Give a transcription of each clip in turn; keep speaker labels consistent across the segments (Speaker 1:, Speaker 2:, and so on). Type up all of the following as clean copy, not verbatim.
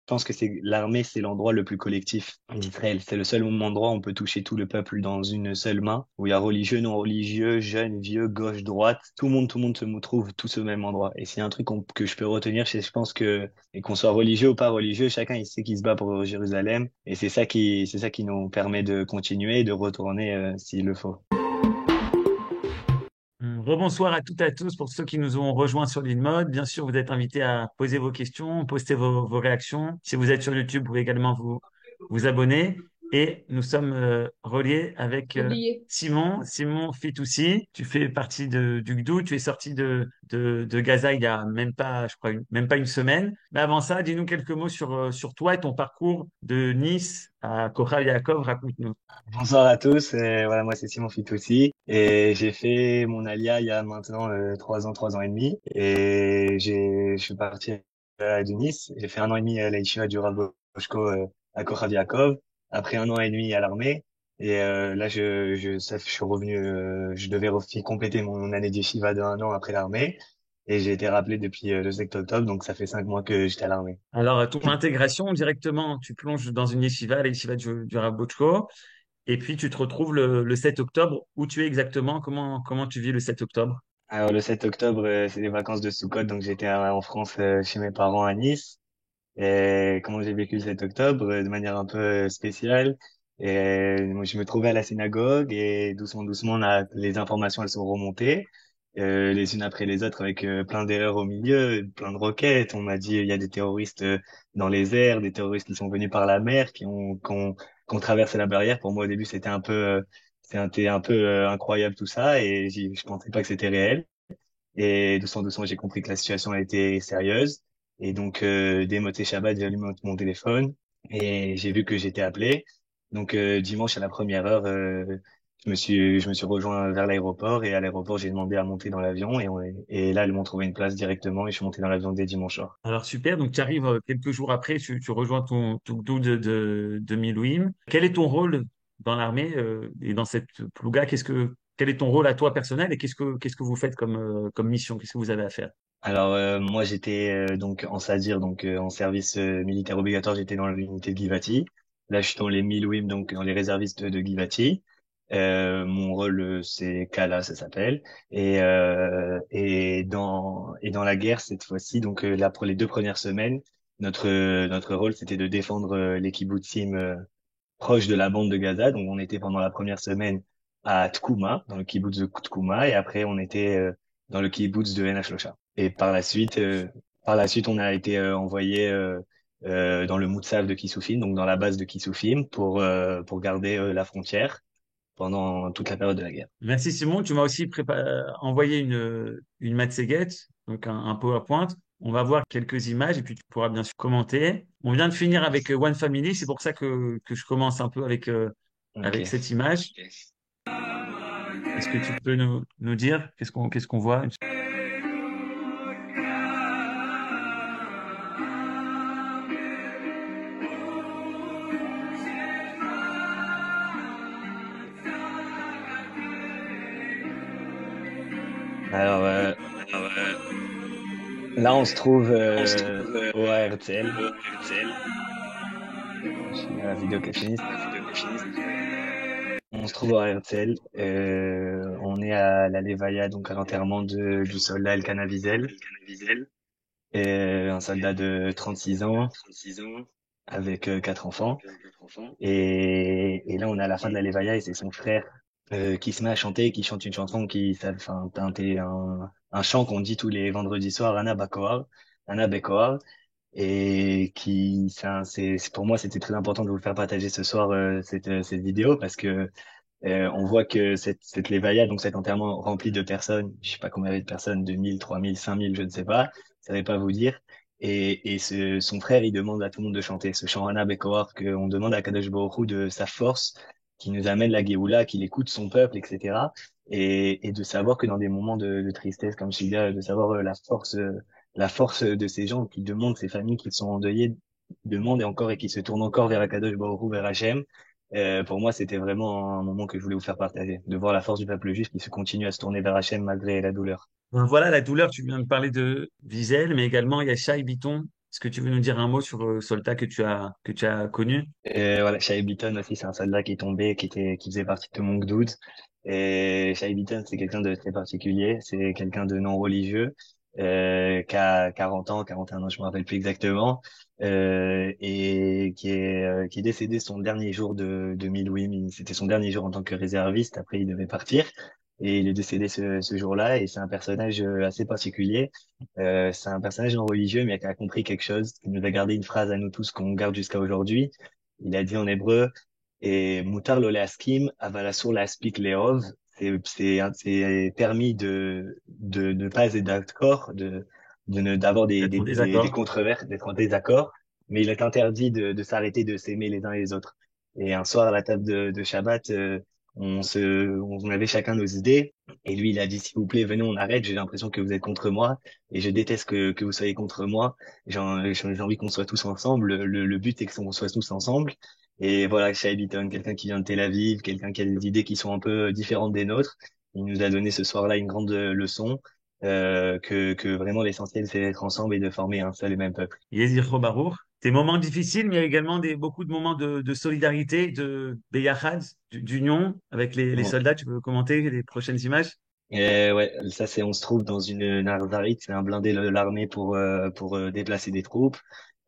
Speaker 1: pense que c'est l'armée, c'est l'endroit le plus collectif d'Israël. C'est le seul endroit où on peut toucher tout le peuple dans une seule main, où il y a religieux, non religieux, jeunes, vieux, gauche, droite. Tout le monde se trouve tous au même endroit. Et c'est un truc que je peux retenir, c'est je pense que, et qu'on soit religieux ou pas religieux, chacun il sait qu'il se bat pour Jérusalem. Et c'est ça qui nous permet de continuer et de retourner s'il le faut.
Speaker 2: Rebonsoir à toutes et à tous pour ceux qui nous ont rejoints sur l'InMode. Bien sûr, vous êtes invités à poser vos questions, poster vos réactions. Si vous êtes sur YouTube, vous pouvez également vous abonner. Et nous sommes reliés avec
Speaker 3: Oublié.
Speaker 2: Simon, Simon Fitoussi. Tu fais partie du GDOU. Tu es sorti de Gaza il y a même pas, je crois, même pas une semaine. Mais avant ça, dis-nous quelques mots sur toi et ton parcours de Nice à Kochal Yaakov. Raconte-nous.
Speaker 1: Bonsoir à tous, voilà moi c'est Simon Fitoussi et j'ai fait mon alia il y a maintenant 3 ans et demi et je suis parti de Nice, j'ai fait un an et demi à la Yeshiva du Rav Boshko à Kochav Yaakov, après un an et demi à l'armée et là je suis revenu, je devais compléter mon année de Yeshiva de un an après l'armée et j'ai été rappelé depuis le 7 octobre donc ça fait 5 mois que j'étais à l'armée.
Speaker 2: Alors, ton intégration, directement, tu plonges dans une yeshiva, la yeshiva du Rav Botchko, et puis tu te retrouves le 7 octobre. Où tu es exactement? Comment tu vis le 7 octobre?
Speaker 1: Alors le 7 octobre, c'est les vacances de Soukhot, donc j'étais en France chez mes parents à Nice. Et comment j'ai vécu le 7 octobre, de manière un peu spéciale. Et moi, je me trouvais à la synagogue et doucement, doucement, les informations elles sont remontées, les unes après les autres, avec plein d'erreurs au milieu, plein de roquettes. On m'a dit il y a des terroristes dans les airs, des terroristes qui sont venus par la mer, qui ont traversé la barrière. Pour moi, au début, c'était un peu incroyable tout ça, et je pensais pas que c'était réel. Et doucement, doucement, j'ai compris que la situation a été sérieuse. Et donc, dès Motzei Shabbat, j'ai allumé mon téléphone et j'ai vu que j'étais appelé. Donc, dimanche à la première heure, je me suis rejoint vers l'aéroport et à l'aéroport, j'ai demandé à monter dans l'avion et là, ils m'ont trouvé une place directement et je suis monté dans l'avion dès dimanche soir.
Speaker 2: Alors, super. Donc, tu arrives quelques jours après, tu rejoins ton gdou de Milouim. Quel est ton rôle dans l'armée et dans cette plouga? Quel est ton rôle à toi personnel et qu'est-ce que vous faites comme mission? Qu'est-ce que vous avez à faire?
Speaker 1: Alors, moi, j'étais donc en SADIR, donc en service militaire obligatoire, j'étais dans l'unité de Givati. Là, je suis dans les Milouim, donc dans les réservistes de Givati. Mon rôle, c'est Kala, ça s'appelle. Et dans la guerre, cette fois-ci, donc là, pour les 2 premières semaines, notre rôle, c'était de défendre les kibbutzim proches de la bande de Gaza. Donc, on était pendant la première semaine à Tkouma, dans le kibbutz de Tkouma, et après, on était dans le kibbutz de En Hashlocha. Et par la suite, on a été envoyé dans le Moutsav de Kissoufim, donc dans la base de Kissoufim, pour garder la frontière pendant toute la période de la guerre.
Speaker 2: Merci Simon. Tu m'as aussi envoyé une Matseget, donc un PowerPoint. On va voir quelques images et puis tu pourras bien sûr commenter. On vient de finir avec One Family, c'est pour ça que je commence un peu avec
Speaker 1: Ok.
Speaker 2: cette image. Est-ce que tu peux nous dire qu'est-ce qu'on voit?
Speaker 1: Alors là, on se trouve au ARTL. Je suis à la vidéo qui est finie. On se trouve au RTL. On est à la Levaya, donc à l'enterrement du soldat Elkana Wiesel, un soldat de 36 ans avec 4 enfants. Et là, on est à la fin de la Levaya et c'est son frère qui se met à chanter, qui chante une chanson enfin, un chant qu'on dit tous les vendredis soirs, Anna Bekoar, et pour moi, c'était très important de vous faire partager ce soir cette vidéo parce que on voit que cette levaya, donc cet enterrement rempli de personnes, je sais pas combien il y avait de personnes, 2000, 3000, 5000, je ne sais pas, je savais pas vous dire. Son frère, il demande à tout le monde de chanter ce chant Hana Bekor, qu'on demande à Kadosh Baruch Hu de sa force, qui nous amène la Géoula, qu'il écoute son peuple, etc. Et de savoir que dans des moments de tristesse comme celui-là, de savoir la force de ces gens qui demandent, ces familles qui sont endeuillées, demandent et encore et qui se tournent encore vers Kadosh Baruch Hu, vers Hachem. Pour moi, c'était vraiment un moment que je voulais vous faire partager, de voir la force du peuple juif qui se continue à se tourner vers Hachem malgré la douleur.
Speaker 2: Voilà la douleur. Tu viens de parler de Wiesel, mais également il y a Shai Biton Est-ce que tu veux nous dire un mot sur Soldat que tu as connu?
Speaker 1: Et voilà, Shai Beaton aussi, c'est un soldat qui est tombé, qui faisait partie de mon gdoud. Et Shai Beaton, c'est quelqu'un de très particulier. C'est quelqu'un de non religieux, qui a 40 ans, 41 ans, je me rappelle plus exactement, et qui est décédé son dernier jour de Milouim. C'était son dernier jour en tant que réserviste. Après, il devait partir. Et il est décédé ce jour-là. Et c'est un personnage assez particulier. C'est un personnage non religieux, mais qui a compris quelque chose, qui nous a gardé une phrase à nous tous qu'on garde jusqu'à aujourd'hui. Il a dit en hébreu, et mutar lo leaskim, aval asur leaspik leov. C'est permis de ne pas être d'accord, d'avoir
Speaker 2: D'être en
Speaker 1: des
Speaker 2: désaccord.
Speaker 1: controverses, d'être en désaccord, mais il est interdit de s'arrêter de s'aimer les uns les autres. Et un soir, à la table de Shabbat, on avait chacun nos idées, et lui, il a dit, s'il vous plaît, venez, on arrête, j'ai l'impression que vous êtes contre moi, et je déteste que vous soyez contre moi. J'ai envie qu'on soit tous ensemble. Le but est qu'on soit tous ensemble. Et voilà, Shai Beaton, quelqu'un qui vient de Tel Aviv, quelqu'un qui a des idées qui sont un peu différentes des nôtres. Il nous a donné ce soir-là une grande leçon, que vraiment l'essentiel, c'est d'être ensemble et de former un seul et même peuple.
Speaker 2: Yézi Baruch. Des moments difficiles, mais il y a également beaucoup de moments de solidarité, de Beyachad, d'union avec les soldats. Tu peux commenter les prochaines images?
Speaker 1: Et ouais, ça c'est, on se trouve dans une Narzarit, c'est un blindé de l'armée pour déplacer des troupes.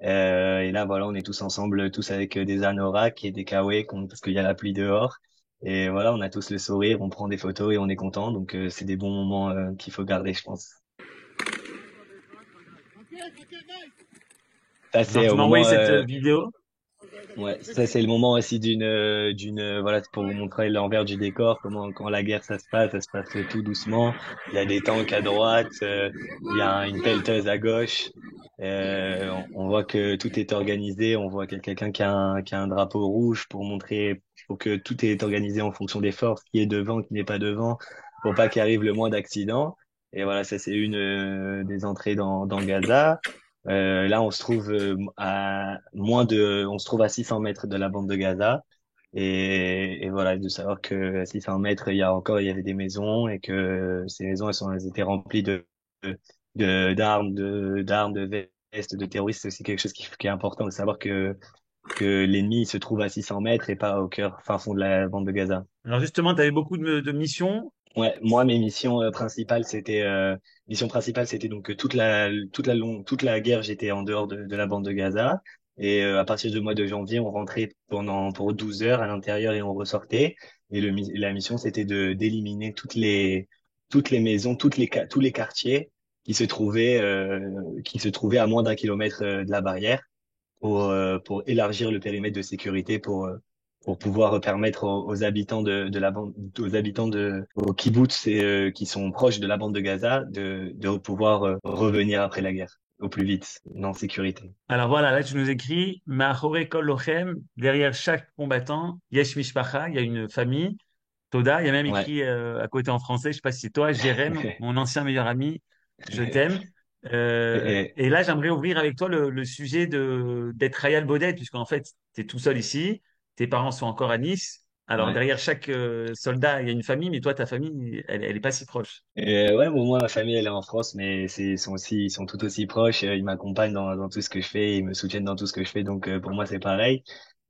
Speaker 1: Et là voilà, on est tous ensemble, tous avec des anoraks et des kawés, parce qu'il y a la pluie dehors. Et voilà, on a tous le sourire, on prend des photos et on est content. Donc c'est des bons moments qu'il faut garder, je pense. Ça
Speaker 2: Alors,
Speaker 1: c'est
Speaker 2: tu
Speaker 1: au
Speaker 2: m'as envoyé
Speaker 1: moment
Speaker 2: cette vidéo.
Speaker 1: Ouais, ça c'est le moment aussi voilà, c'est pour vous montrer l'envers du décor, comment quand la guerre ça se passe tout doucement. Il y a des tanks à droite, il y a une pelleteuse à gauche. On voit que tout est organisé, on voit quelqu'un qui a un drapeau rouge pour montrer, pour que tout est organisé en fonction des forces, qui est devant, qui n'est pas devant, pour pas qu'il arrive le moins d'accidents. Et voilà, ça c'est une des entrées dans Gaza. Là, on se trouve on se trouve à 600 mètres de la bande de Gaza. Et voilà, de savoir que à 600 mètres, il y avait des maisons et que ces maisons, elles étaient remplies d'armes, de vestes, de terroristes. C'est aussi quelque chose qui est important de savoir que l'ennemi se trouve à 600 mètres et pas au cœur, fin fond de la bande de Gaza.
Speaker 2: Alors justement, tu avais beaucoup de missions.
Speaker 1: Ouais, moi mes missions principales c'était donc que toute la guerre j'étais en dehors de la bande de Gaza et à partir du mois de janvier on rentrait pour 12 heures à l'intérieur et on ressortait et la mission c'était de d'éliminer toutes les maisons tous les quartiers qui se trouvaient à moins d'1 kilomètre de la barrière pour élargir le périmètre de sécurité pour pouvoir permettre aux habitants de la bande, aux habitants aux kibbutz qui sont proches de la bande de Gaza de pouvoir revenir après la guerre au plus vite, en sécurité.
Speaker 2: Alors voilà, là tu nous écris, Ma'achorei kol lochem, derrière chaque combattant, yesh mishpacha, il y a une famille. Toda, il y a même
Speaker 1: Ouais.
Speaker 2: écrit à côté en français, je sais pas si c'est toi, Jérém, mon ancien meilleur ami, je t'aime.
Speaker 1: Et,
Speaker 2: Et là, j'aimerais ouvrir avec toi le sujet d'être Rayal Baudet, puisqu'en fait, tu es tout seul ici, tes parents sont encore à Nice. Alors
Speaker 1: ouais.
Speaker 2: derrière chaque soldat, il y a une famille, mais toi, ta famille, elle est pas si proche.
Speaker 1: Ouais, bon, moi, ma famille, elle est en France, mais ils sont tout aussi proches. Ils m'accompagnent dans tout ce que je fais, ils me soutiennent dans tout ce que je fais. Donc, pour moi, c'est pareil.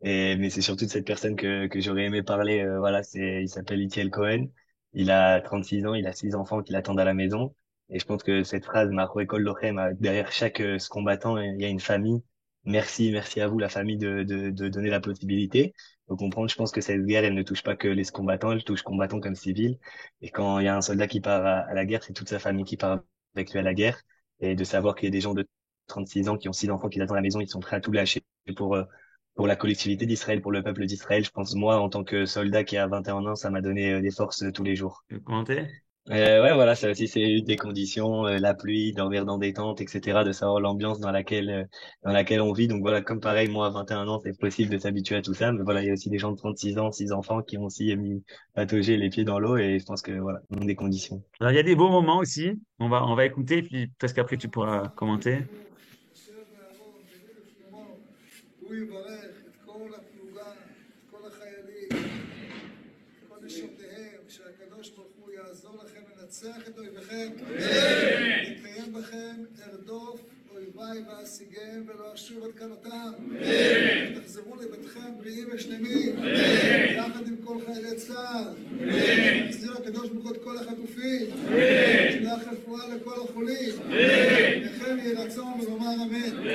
Speaker 1: Mais c'est surtout de cette personne que j'aurais aimé parler. Voilà, il s'appelle Itiel Cohen. Il a 36 ans, il a 6 enfants qui l'attendent à la maison. Et je pense que cette phrase, Marco École Lochem, derrière chaque ce combattant, il y a une famille. Merci à vous, la famille, de donner la possibilité. Faut comprendre, je pense que cette guerre, elle ne touche pas que les combattants, elle touche combattants comme civils. Et quand il y a un soldat qui part à la guerre, c'est toute sa famille qui part avec lui à la guerre. Et de savoir qu'il y a des gens de 36 ans qui ont 6 enfants qui attendent à la maison, ils sont prêts à tout lâcher pour la collectivité d'Israël, pour le peuple d'Israël. Je pense, moi, en tant que soldat qui a 21 ans, ça m'a donné des forces tous les jours.
Speaker 2: Tu veux commenter?
Speaker 1: Ouais, voilà, ça aussi, c'est une des conditions, la pluie, dormir dans des tentes, etc., de savoir l'ambiance dans laquelle on vit. Donc voilà, comme pareil, moi, à 21 ans, c'est possible de s'habituer à tout ça. Mais voilà, il y a aussi des gens de 36 ans, 6 enfants qui ont aussi mis patauger les pieds dans l'eau et je pense que voilà, une des conditions.
Speaker 2: Alors il y a des beaux moments aussi. On va écouter, puis peut-être qu'après tu pourras commenter.
Speaker 3: הוא יברך את כל הפלוגה, את כל החיילים, את כל נשותיהם, שהקדוש ברוך הוא יעזור לכם לנצח את אויביכם, יתקיים בכם ארדוף הלוואי ואשיגם ולא אשוב עד קנותם. ותחזרו לביתכם בריאים ושלמים. יחד עם כל חיילי צה"ל. יחזיר הקדוש ברוך הוא את כל החטופים. ישלח רפואה לכל החולים. לכם יהי רצון ולומר אמן.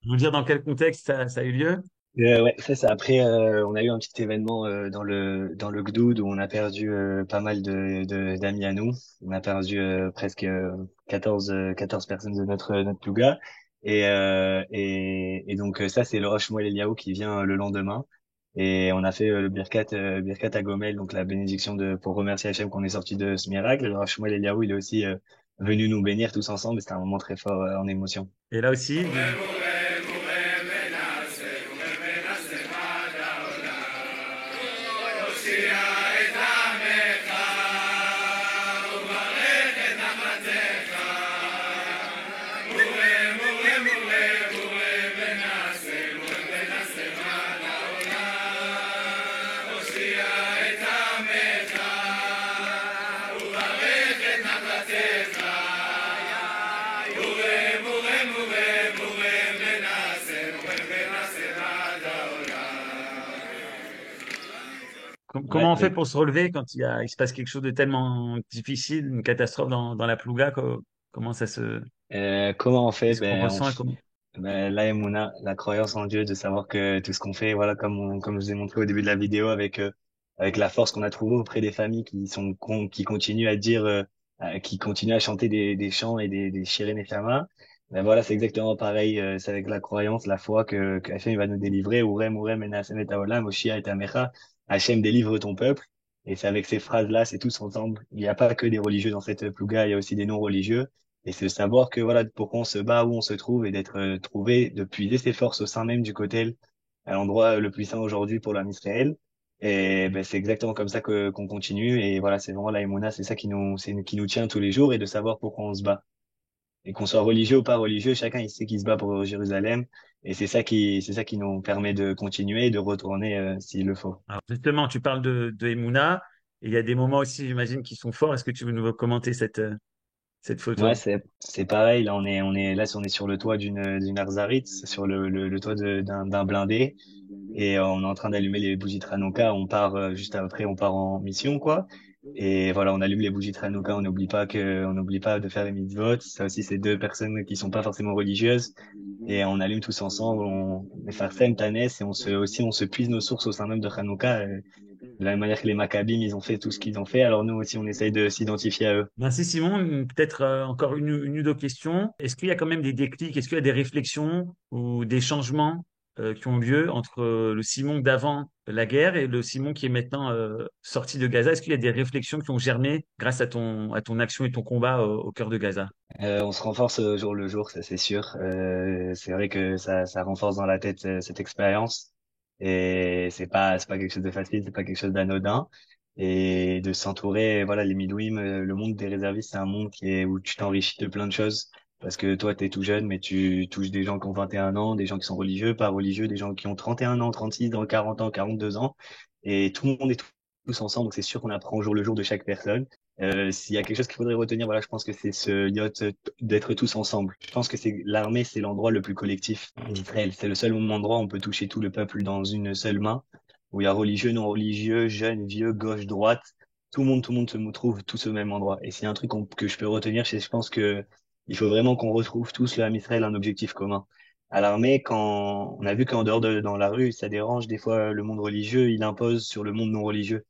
Speaker 2: Vous dire dans quel contexte ça a eu lieu?
Speaker 1: Ouais, ça. Après, on a eu un petit événement dans le Gdoud où on a perdu pas mal de d'amis à nous. On a perdu presque 14 personnes de notre Plouga. Et donc ça, c'est le Rosh Shmuel Eliaou qui vient le lendemain. Et on a fait le Birkat à Gomel, donc la bénédiction pour remercier Hachem qu'on est sorti de ce miracle. Le Rosh Shmuel Eliaou, il est aussi venu nous bénir tous ensemble. C'était un moment très fort en émotion.
Speaker 2: Et là aussi, comment on fait
Speaker 1: Ouais,
Speaker 2: pour se relever quand il se passe quelque chose de tellement difficile, une catastrophe dans la Plouga? Comment
Speaker 1: comment on fait?
Speaker 2: qu'est-ce qu'on ressent et comment?
Speaker 1: La Emouna, la croyance en Dieu, de savoir que tout ce qu'on fait, voilà, comme je vous ai montré au début de la vidéo, avec la force qu'on a trouvée auprès des familles qui continuent à dire, qui continuent à chanter des chants et des Shirin et Shama. Ben voilà, c'est exactement pareil. C'est avec la croyance, la foi que Hachem va nous délivrer. Urem, urem, enasem et haolam, Hoshia et Amecha. Hachem délivre ton peuple. Et c'est avec ces phrases-là, c'est tous ensemble. Il n'y a pas que des religieux dans cette plouga, il y a aussi des non-religieux. Et c'est de savoir que voilà, pourquoi on se bat, où on se trouve, et d'être trouvé, de puiser ses forces au sein même du Kotel, à l'endroit le plus saint aujourd'hui pour l'âme Israël. Et ben, c'est exactement comme ça qu'on continue. Et voilà, c'est vraiment la Emouna, c'est ça qui nous tient tous les jours, et de savoir pourquoi on se bat. Et qu'on soit religieux ou pas religieux, chacun il sait qu'il se bat pour Jérusalem. Et c'est ça qui nous permet de continuer et de retourner s'il le faut.
Speaker 2: Alors justement, tu parles de Emouna, et il y a des moments aussi, j'imagine, qui sont forts. Est-ce que tu veux nous commenter cette
Speaker 1: Ouais,
Speaker 2: photo?
Speaker 1: c'est pareil. Là, on est sur le toit d'une Arzarit, sur le toit d'un blindé. Et on est en train d'allumer les bougies de Hanouka. On part juste après, on part en mission, quoi. Et voilà, on allume les bougies de Hanouka. On n'oublie pas de faire les mitzvot. Ça aussi, c'est deux personnes qui sont pas forcément religieuses. Et on allume tous ensemble. On fait Sem Tanes et on se puise nos sources au sein même de Hanouka. De la même manière que les Maccabim, ils ont fait tout ce qu'ils ont fait. Alors nous aussi, on essaye de s'identifier à eux.
Speaker 2: Merci Simon. Peut-être encore une ou deux questions. Est-ce qu'il y a quand même des déclics? Est-ce qu'il y a des réflexions ou des changements qui ont lieu entre le Simon d'avant la guerre et le Simon qui est maintenant sorti de Gaza? Est-ce qu'il y a des réflexions qui ont germé grâce à ton action et ton combat au cœur de Gaza?
Speaker 1: On se renforce au jour le jour, ça c'est sûr. C'est vrai que ça renforce dans la tête cette expérience et c'est pas quelque chose de facile, c'est pas quelque chose d'anodin et de s'entourer. Voilà, les Midouim, le monde des réservistes, c'est un monde où tu t'enrichis de plein de choses parce que toi t'es tout jeune, mais tu touches des gens qui ont 21 ans, des gens qui sont religieux, pas religieux, des gens qui ont 31 ans, 36 ans, 40 ans, 42 ans et tout le monde est tous ensemble. Donc c'est sûr qu'on apprend au jour le jour de chaque personne. S'il y a quelque chose qu'il faudrait retenir, voilà, je pense que c'est ce yacht d'être tous ensemble. Je pense que l'armée, c'est l'endroit le plus collectif d'Israël. C'est le seul endroit où on peut toucher tout le peuple dans une seule main, où il y a religieux, non religieux, jeunes, vieux, gauche, droite. Tout le monde se trouve tous au même endroit. Et s'il y a un truc que je peux retenir, je pense que il faut vraiment qu'on retrouve tous le Ham Israël un objectif commun. À l'armée, quand on a vu qu'en dehors dans la rue, ça dérange des fois le monde religieux, il impose sur le monde non religieux.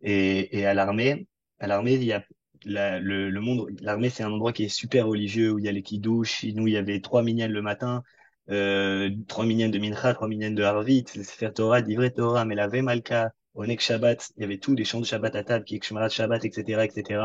Speaker 1: Et à l'armée, il y a le monde, l'armée, c'est un endroit qui est super religieux où il y a les kiddush. Nous, il y avait 3 minyan le matin, 3 minyan de mincha, 3 minyan de harvit, le sefer Torah, divrei Torah, melave malka, onek Shabbat. Il y avait tout, des chants de Shabbat à table, qui Shmarat Shabbat, etc., etc.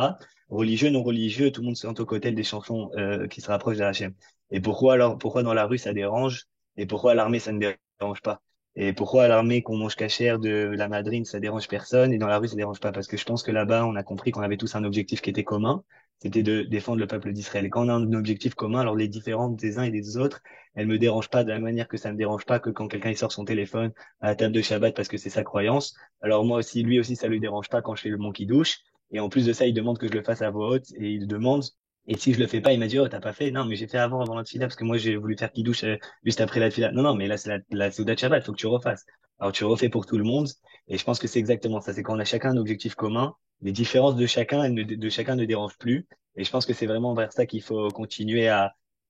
Speaker 1: Religieux, non religieux, tout le monde se chante au côté des chansons, qui se rapprochent de Hachem. Et pourquoi alors, pourquoi dans la rue ça dérange? Et pourquoi à l'armée ça ne dérange pas? Et pourquoi à l'armée qu'on mange cachère de la madrine, ça dérange personne, et dans la rue, ça dérange pas? Parce que je pense que là-bas, on a compris qu'on avait tous un objectif qui était commun, c'était de défendre le peuple d'Israël. Et quand on a un objectif commun, alors les différences des uns et des autres, elles me dérangent pas de la même manière que ça me dérange pas que quand quelqu'un il sort son téléphone à la table de Shabbat parce que c'est sa croyance. Alors moi aussi, lui aussi, ça lui dérange pas quand je fais le mon qui douche. Et en plus de ça, il demande que je le fasse à voix haute, et il demande, Et si je le fais pas, il m'a dit, oh, t'as pas fait? Non, mais j'ai fait avant la tefila, parce que moi, j'ai voulu faire kidouche juste après la tefila. Non, non, mais là, c'est la Seudat Shabbat, faut que tu refasses. Alors, tu refais pour tout le monde. Et je pense que c'est exactement ça. C'est quand on a chacun un objectif commun, les différences de chacun, de chacun ne dérangent plus. Et je pense que c'est vraiment vers ça qu'il faut continuer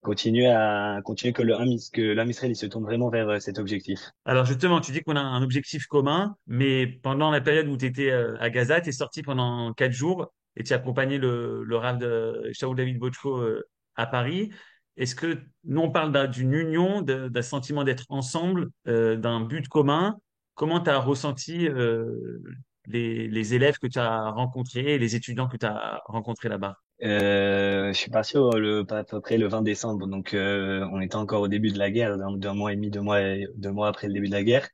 Speaker 1: que l'homme Israël, il se tourne vraiment vers cet objectif.
Speaker 2: Alors justement, tu dis qu'on a un objectif commun, mais pendant la période où tu étais à Gaza, tu es sorti pendant 4 jours et tu as accompagné le Rav de Shaul David Bochko à Paris. Est-ce que nous, on parle d'une union, d'un sentiment d'être ensemble, d'un but commun? Comment tu as ressenti les élèves que tu as rencontrés, les étudiants que tu as rencontrés là-bas?
Speaker 1: Je suis parti à peu près le 20 décembre, donc on était encore au début de la guerre, d'un mois et demi, 2 mois après le début de la guerre.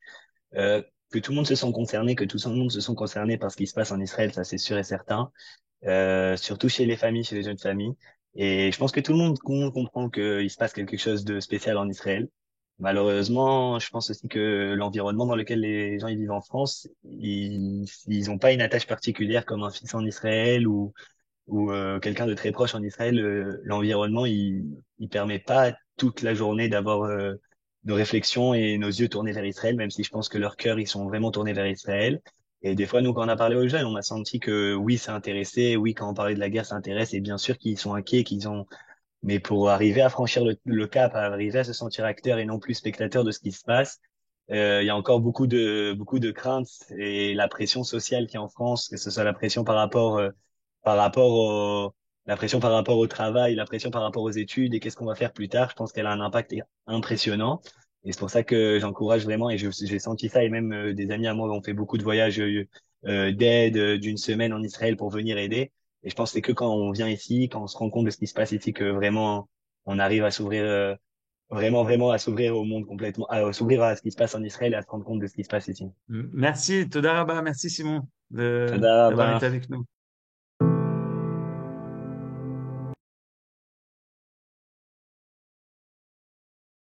Speaker 1: Euh, que tout le monde se sent concerné, que tout le monde se sent concerné par ce qui se passe en Israël, ça c'est sûr et certain. Surtout chez les familles, chez les jeunes familles. Et je pense que tout le monde comprend qu'il se passe quelque chose de spécial en Israël. Malheureusement, je pense aussi que l'environnement dans lequel les gens y vivent en France, ils ont pas une attache particulière comme un fils en Israël ou quelqu'un de très proche en Israël. L'environnement, il permet pas toute la journée d'avoir nos réflexions et nos yeux tournés vers Israël, même si je pense que leurs cœurs, ils sont vraiment tournés vers Israël. Et des fois, nous, quand on a parlé aux jeunes, on a senti que oui, ça intéressait, oui, quand on parlait de la guerre, ça intéresse, et bien sûr qu'ils sont inquiets, mais pour arriver à franchir le cap, à arriver à se sentir acteur et non plus spectateur de ce qui se passe, il y a encore beaucoup de craintes et la pression sociale qui est en France, que ce soit la pression par rapport la pression par rapport au travail, la pression par rapport aux études et qu'est-ce qu'on va faire plus tard. Je pense qu'elle a un impact impressionnant. Et c'est pour ça que j'encourage vraiment, et j'ai senti ça, et même des amis à moi ont fait beaucoup de voyages d'aide d'une semaine en Israël pour venir aider. Et je pense que c'est que quand on vient ici, quand on se rend compte de ce qui se passe ici, que vraiment on arrive à s'ouvrir, vraiment à s'ouvrir au monde complètement, à s'ouvrir à ce qui se passe en Israël et à se rendre compte de ce qui se passe ici.
Speaker 2: Merci, Toda Rabba, merci Simon
Speaker 1: Tada,
Speaker 2: d'avoir été avec nous.